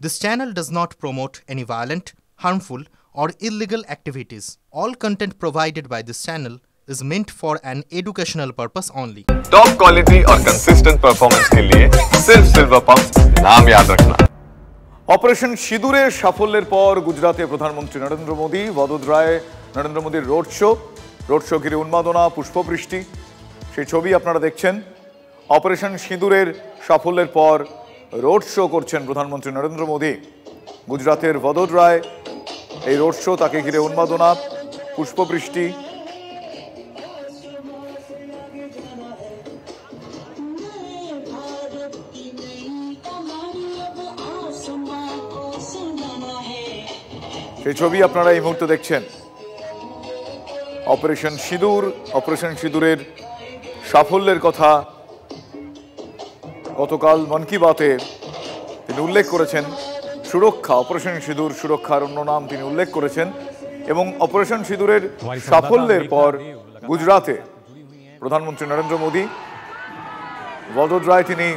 This channel does not promote any violent, harmful, or illegal activities. All content provided by this channel is meant for an educational purpose only. Top quality और consistent performance के लिए सिर्फ silver pumps नाम याद रखना। Operation সিঁদুরের সাফল্যের পর গুজরাতে প্রধানমন্ত্রী নরেন্দ্র মোদী, বদোদরায় নরেন্দ্র মোদীর রোড শো ঘিরে উন্মাদনা, পুষ্পবৃষ্টি, সেই ছবি আপনারা দেখছেন। অপারেশন সিঁদুরের সাফল্যের পর রোড শো করছেন প্রধানমন্ত্রী নরেন্দ্র মোদী। গুজরাতের বদোদরায় এই রোড শো, তাকে ঘিরে উন্মাদনা, পুষ্পবৃষ্টি। সেই ছবি আপনারা এই মুহূর্তে দেখছেন। অপারেশন সিঁদুরের সাফল্যের কথা গতকাল মন কি বাতে তিনি উল্লেখ করেছেন। সুরক্ষা, অপারেশন সিঁদুর সুরক্ষার অন্য নাম তিনি উল্লেখ করেছেন। এবং অপারেশন সিঁদুরের সাফল্যের পর গুজরাতে প্রধানমন্ত্রী নরেন্দ্র মোদী, বদোদরায় তিনি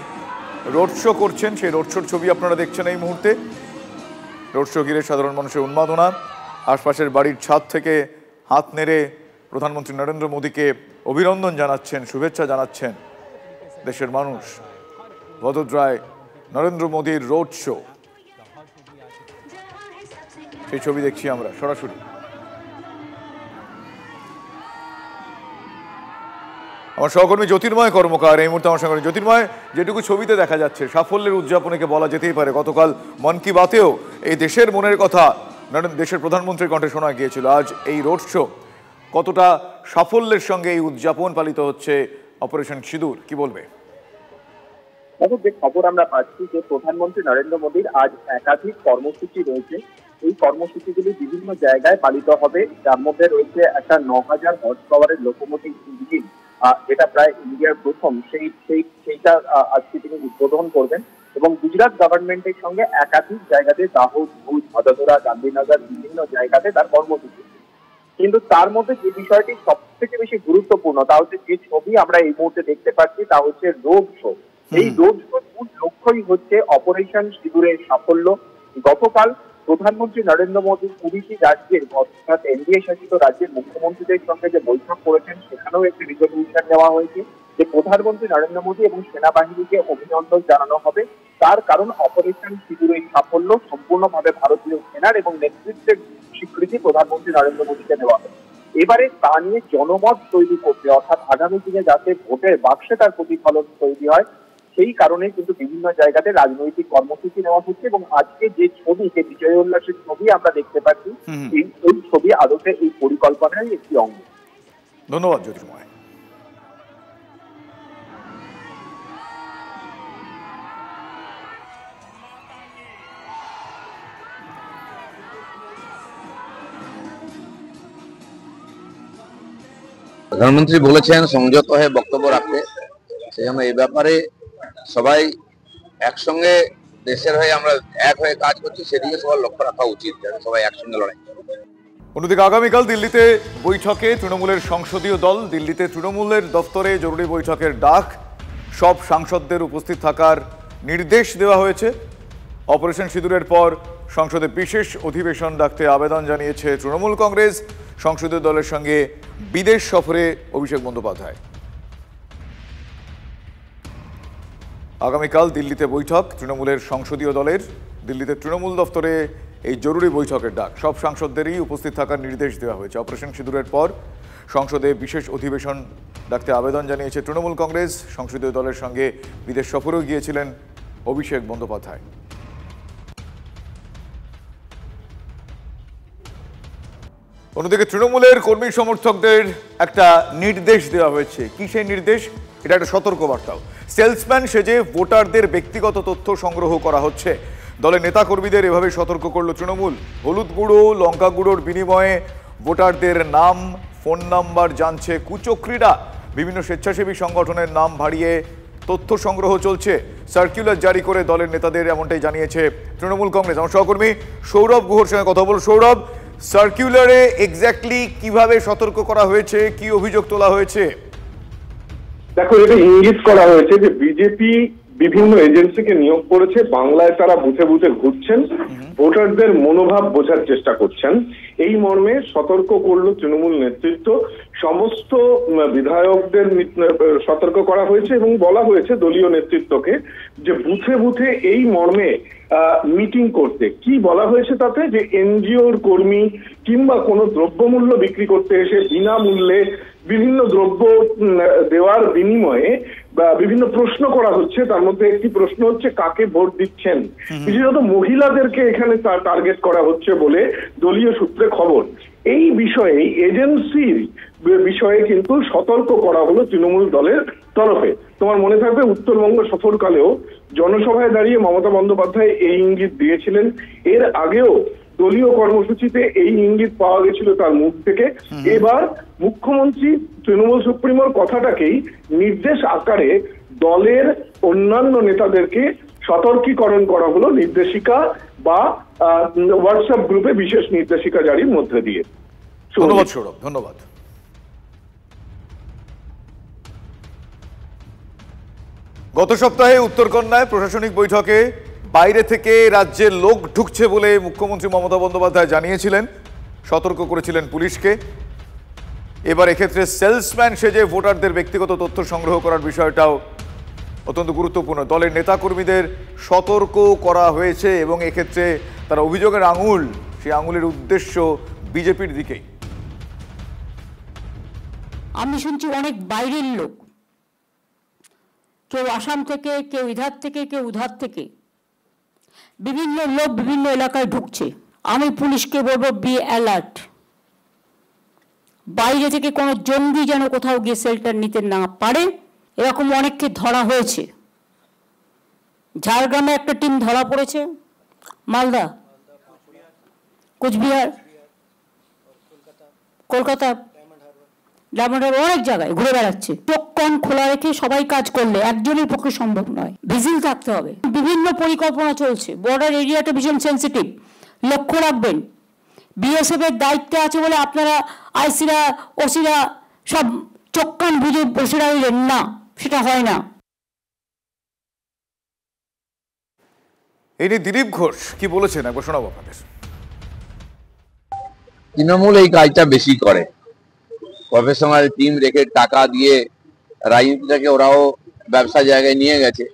রোড শো করছেন। সেই রোড শোর ছবি আপনারা দেখছেন এই মুহূর্তে। রোড শো ঘিরে সাধারণ মানুষের উন্মাদনা, আশপাশের বাড়ির ছাদ থেকে হাত নেড়ে প্রধানমন্ত্রী নরেন্দ্র মোদীকে অভিনন্দন জানাচ্ছেন, শুভেচ্ছা জানাচ্ছেন দেশের মানুষ। বদোদরায় নরেন্দ্র মোদীর রোড শো, সেই ছবি দেখছি আমরা সরাসরি। আমার সহকর্মী জ্যোতির্ময় কর্মকার এই মুহূর্তে আমার সঙ্গে। জ্যোতির্ময়, যেটুকু ছবিতে দেখা যাচ্ছে সাফল্যের উদযাপনকে বলা যেতেই পারে। গতকাল মন কি বাতেও এই দেশের মনের কথা দেশের প্রধানমন্ত্রীর কণ্ঠে শোনা গিয়েছিল। আজ এই রোড শো, কতটা সাফল্যের সঙ্গে এই উদযাপন পালিত হচ্ছে অপারেশন সিঁদুর, কি বলবে? যে খবর আমরা পাচ্ছি যে প্রধানমন্ত্রী নরেন্দ্র মোদীর আজ একাধিক কর্মসূচি রয়েছে। এই কর্মসূচিগুলি বিভিন্ন জায়গায় পালিত হবে। যার মধ্যে রয়েছে একটা 9000 হর্স পাওয়ারের লোকোমোটিভ ইঞ্জিন, যেটা প্রায় ইন্ডিয়ার প্রথম, সেইটা আজকে তিনি উদ্বোধন করবেন। এবং গুজরাট গভর্নমেন্টের সঙ্গে একাধিক জায়গাতে দাহোদ, ভুজ, ভদোদরা, গান্ধীনগর, বিভিন্ন জায়গাতে তার কর্মসূচি। কিন্তু তার মধ্যে যে বিষয়টি সব থেকে বেশি গুরুত্বপূর্ণ তা হচ্ছে যে ছবি আমরা এই মুহূর্তে দেখতে পাচ্ছি তা হচ্ছে রোড শো। এই রোড শোর মূল লক্ষ্যই হচ্ছে অপারেশন সিঁদুরের সাফল্য। গতকাল প্রধানমন্ত্রী নরেন্দ্র মোদী 20টি রাজ্যের অর্থাৎ এনডিএ শাসিত রাজ্যের মুখ্যমন্ত্রীদের সঙ্গে যে বৈঠক করেছেন সেখানেও একটি রিজলিউশন নেওয়া হয়েছে যে প্রধানমন্ত্রী নরেন্দ্র মোদী এবং সেনাবাহিনীকে অভিনন্দন জানানো হবে। তার কারণ অপারেশন সিঁদুরের সাফল্য সম্পূর্ণভাবে ভারতীয় সেনার এবং নেতৃত্বের স্বীকৃতি প্রধানমন্ত্রী নরেন্দ্র মোদীকে দেওয়া হবে। এবারে তা নিয়ে জনমত তৈরি করতে, অর্থাৎ আগামী দিনে যাতে ভোটের বাক্সে তার প্রতিফলন তৈরি হয়, সেই কারণে কিন্তু বিভিন্ন জায়গাতে রাজনৈতিক কর্মসূচি নেওয়া হচ্ছে। এবং আজকে যে ছবি, যে বিজয় উল্লাসের ছবি আমরা দেখতে পাচ্ছি, এই ছবি আদতে এই পরিকল্পনার একটি অঙ্গ। ধন্যবাদ জ্যোতির্ময়। প্রধানমন্ত্রী বলেছেন সংযত হয়ে বক্তব্য রাখতে, সেই জন্য এই ব্যাপারে সবাই একসঙ্গে দেশের হয়ে আমরা এক হয়ে কাজ করছি, সেদিকে সবার লক্ষ্য রাখা উচিত, যাতে সবাই একসঙ্গে লড়াই। অন্যদিকে আগামীকাল দিল্লিতে বৈঠকে তৃণমূলের সংসদীয় দল, দিল্লিতে তৃণমূলের দফতরে জরুরি বৈঠকের ডাক, সব সাংসদদের উপস্থিত থাকার নির্দেশ দেওয়া হয়েছে। অপারেশন সিঁদুরের পর সংসদে বিশেষ অধিবেশন ডাকতে আবেদন জানিয়েছে তৃণমূল কংগ্রেস। সংসদীয় দলের সঙ্গে বিদেশ সফরে অভিষেক বন্দ্যোপাধ্যায়। আগামীকাল দিল্লিতে বৈঠক তৃণমূলের সংসদীয় দলের, দিল্লিতে তৃণমূল দফতরে এই জরুরি বৈঠকের ডাক, সব সাংসদদেরই উপস্থিত থাকার নির্দেশ দেওয়া হয়েছে। অপারেশন সিঁদুরের পর সংসদে বিশেষ অধিবেশন ডাকতে আবেদন জানিয়েছে তৃণমূল কংগ্রেস। সংসদীয় দলের সঙ্গে বিদেশ সফরেও গিয়েছিলেন অভিষেক বন্দ্যোপাধ্যায়। অন্যদিকে তৃণমূলের কর্মী সমর্থকদের একটা নির্দেশ দেওয়া হয়েছে। কি সেই নির্দেশ? এটা একটা সতর্কবার্তাও। সেলসম্যান সেজে ভোটারদের ব্যক্তিগত তথ্য সংগ্রহ করা হচ্ছে। দলের নেতাকর্মীদের এভাবে সতর্ক করল তৃণমূল। হলুদ গুঁড়ো, লঙ্কা গুঁড়োর বিনিময়ে ভোটারদের নাম, ফোন নাম্বার জানছে কুচক্রীরা। বিভিন্ন স্বেচ্ছাসেবী সংগঠনের নাম ভাড়িয়ে তথ্য সংগ্রহ চলছে। সার্কুলার জারি করে দলের নেতাদের এমনটাই জানিয়েছে তৃণমূল কংগ্রেস। আমার সহকর্মী সৌরভ গুহর সঙ্গে কথা বল। সৌরভ, সার্কুলারে এক্স্যাক্টলি কিভাবে সতর্ক করা হয়েছে, কি অভিযোগ তোলা হয়েছে? দেখো, এটা ইঙ্গিত করা হয়েছে যে বিজেপি বিভিন্ন এজেন্সিকে নিয়োগ করেছে। বাংলায় তারা বুথে বুথে ঘুরছেন, ভোটারদের মনোভাব বোঝার চেষ্টা করছেন। এই মর্মে সতর্ক করলো তৃণমূল নেতৃত্ব। সমস্ত বিধায়কদের সতর্ক করা হয়েছে এবং বলা হয়েছে দলীয় নেতৃত্বকে যে বুথে বুথে এই মর্মে মিটিং করতে। কি বলা হয়েছে তাতে, যে এনজিওর কর্মী কিংবা কোনো দ্রব্যমূল্য বিক্রি করতে এসে বিনামূল্যে বিভিন্ন দ্রব্য দেওয়ার বিনিময়ে বা বিভিন্ন প্রশ্ন করা হচ্ছে। তার মধ্যে একটি প্রশ্ন হচ্ছে কাকে ভোট দিচ্ছেন। বিশেষত মহিলাদেরকে এখানে টার্গেট করা হচ্ছে বলে দলীয় সূত্রে খবর। এই বিষয়ে এজেন্সির বিষয়ে কিন্তু সতর্ক করা হলো তৃণমূল দলের তরফে। তোমার মনে থাকবে উত্তরবঙ্গ সফরকালেও জনসভায় দাঁড়িয়ে মমতা বন্দ্যোপাধ্যায় এই ইঙ্গিত দিয়েছিলেন। এর আগেও দলীয় কর্মসূচিতে এই ইঙ্গিত পাওয়া গেছিল তার মুখ থেকে। এবার মুখ্যমন্ত্রী তৃণমূল সুপ্রিমোর কথাটাকেই নির্দেশ আকারে দলের অন্যান্য নেতাদেরকে সতর্কীকরণ করা হলো নির্দেশিকা বা হোয়াটসঅ্যাপ গ্রুপে বিশেষ নির্দেশিকা জারির মধ্যে দিয়ে। ধন্যবাদ সৌরভ, ধন্যবাদ। গত সপ্তাহে উত্তরকন্যায় প্রশাসনিক বৈঠকে বাইরে থেকে রাজ্যের লোক ঢুকছে বলে মুখ্যমন্ত্রী মমতা বন্দ্যোপাধ্যায় জানিয়েছিলেন, সতর্ক করেছিলেন পুলিশকে। এবার এক্ষেত্রে সেলসম্যান সেজে ভোটারদের ব্যক্তিগত তথ্য সংগ্রহ করার বিষয়টাও অত্যন্ত গুরুত্বপূর্ণ। দলের নেতাকর্মীদের সতর্ক করা হয়েছে এবং এক্ষেত্রে তারা অভিযোগের আঙুল, সেই আঙুলের উদ্দেশ্য বিজেপির দিকেই। আমি শুনছি অনেক বাইরের লোক, কেউ আসাম থেকে, কেউ ইধার থেকে, কেউ উধার থেকে, বিভিন্ন লোক বিভিন্ন এলাকায় ঢুকছে। আমি পুলিশকে বলবো বি অ্যালার্ট। বাইরে থেকে কোনো জঙ্গি যেন কোথাও গিয়ে শেল্টার নিতে না পারে। এরকম অনেককে ধরা হয়েছে। ঝাড়গ্রামে একটা টিম ধরা পড়েছে, মালদা, কোচবিহার, কলকাতা, ডায়মন্ড হারবার, অনেক জায়গায় ঘুরে বেড়াচ্ছে। চোখ কান খোলা রেখে সবাই কাজ করলে একজনের পক্ষে সম্ভব নয়, ভিজিল থাকতে হবে। বিভিন্ন পরিকল্পনা চলছে। বর্ডার এরিয়াটা ভীষণ সেন্সিটিভ, লক্ষ্য রাখবেন। বিএসএফ এর দায়িত্বে আছে বলে আপনারা আইসিরা, ওসিরা সব চোখ কান বুঝে বসে রইলেন না, সেটা হয় না। এই নিয়ে দিলীপ ঘোষ কি বলেছেন একবার শোনাবো আপনাদের। তৃণমূল এই কাজটা বেশি করে, প্রফেশনাল টিম রেখে টাকা দিয়ে রাজনীতিটাকে ওরাও ব্যবসা জায়গায় নিয়ে গেছে,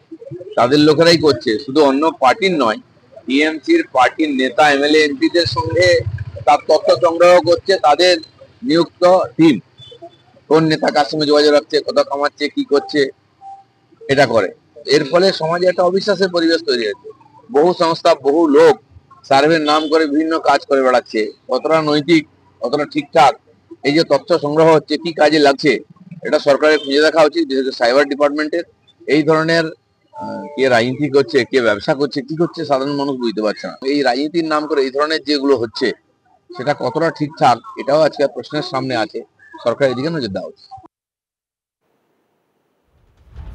তাদের লোকেরাই করছে, শুধু অন্য পার্টির নয়। টিএমসির পার্টির নেতা এমএলএ এমপিদের সঙ্গে তার তথ্য সংগ্রহ করছে তাদের নিযুক্ত টিম। কোন নেতা কার সঙ্গে যোগাযোগ রাখছে, কত কামাচ্ছে, কি করছে, এটা করে। এর ফলে সমাজে একটা অবিশ্বাসের পরিবেশ তৈরি হয়েছে। বহু সংস্থা, বহু লোক সার্ভের নাম করে বিভিন্ন কাজ করে বেড়াচ্ছে। কতটা নৈতিক, কতটা ঠিকঠাক এই যে তথ্য সংগ্রহ হচ্ছে, কি কাজে লাগছে, এটা সরকারের খুঁজে দেখা উচিত, বিশেষ করে সাইবার ডিপার্টমেন্টের। এই ধরনের কে রাজনীতি করছে, কে ব্যবসা করছে, কি করছে সাধারণ মানুষ বুঝতে পারছে না। এই রাজনীতির নাম করে এই ধরনের যেগুলো হচ্ছে সেটা কতটা ঠিকঠাক, এটাও আজকে প্রশ্নের সামনে আছে। সরকার এদিকে নজর দেওয়া উচিত।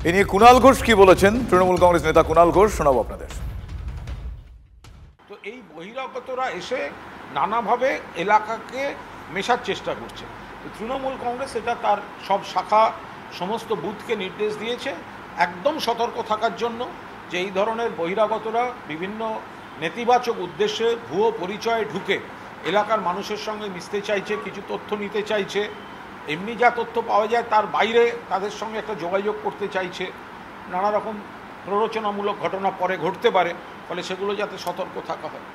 এ নিয়ে কুণাল ঘোষ কি বলেছেন, তৃণমূল কংগ্রেস নেতা কুণাল ঘোষ, শোনাবো আপনাদের। তো এই বহিরাগতরা এসে নানাভাবে এলাকাকে মেশার চেষ্টা করছে। তৃণমূল কংগ্রেস এটা তার সব শাখা, সমস্ত বুথকে নির্দেশ দিয়েছে একদম সতর্ক থাকার জন্য, যে এই ধরনের বহিরাগতরা বিভিন্ন নেতিবাচক উদ্দেশ্যে ভুয়ো পরিচয়ে ঢুকে এলাকার মানুষের সঙ্গে মিশতে চাইছে, কিছু তথ্য নিতে চাইছে, এমনি যা তথ্য পাওয়া যায় তার বাইরে তাদের সঙ্গে একটা যোগাযোগ করতে চাইছে। নানা রকম প্ররোচনামূলক ঘটনা পরে ঘটতে পারে, ফলে সেগুলো যাতে সতর্ক থাকা হয়।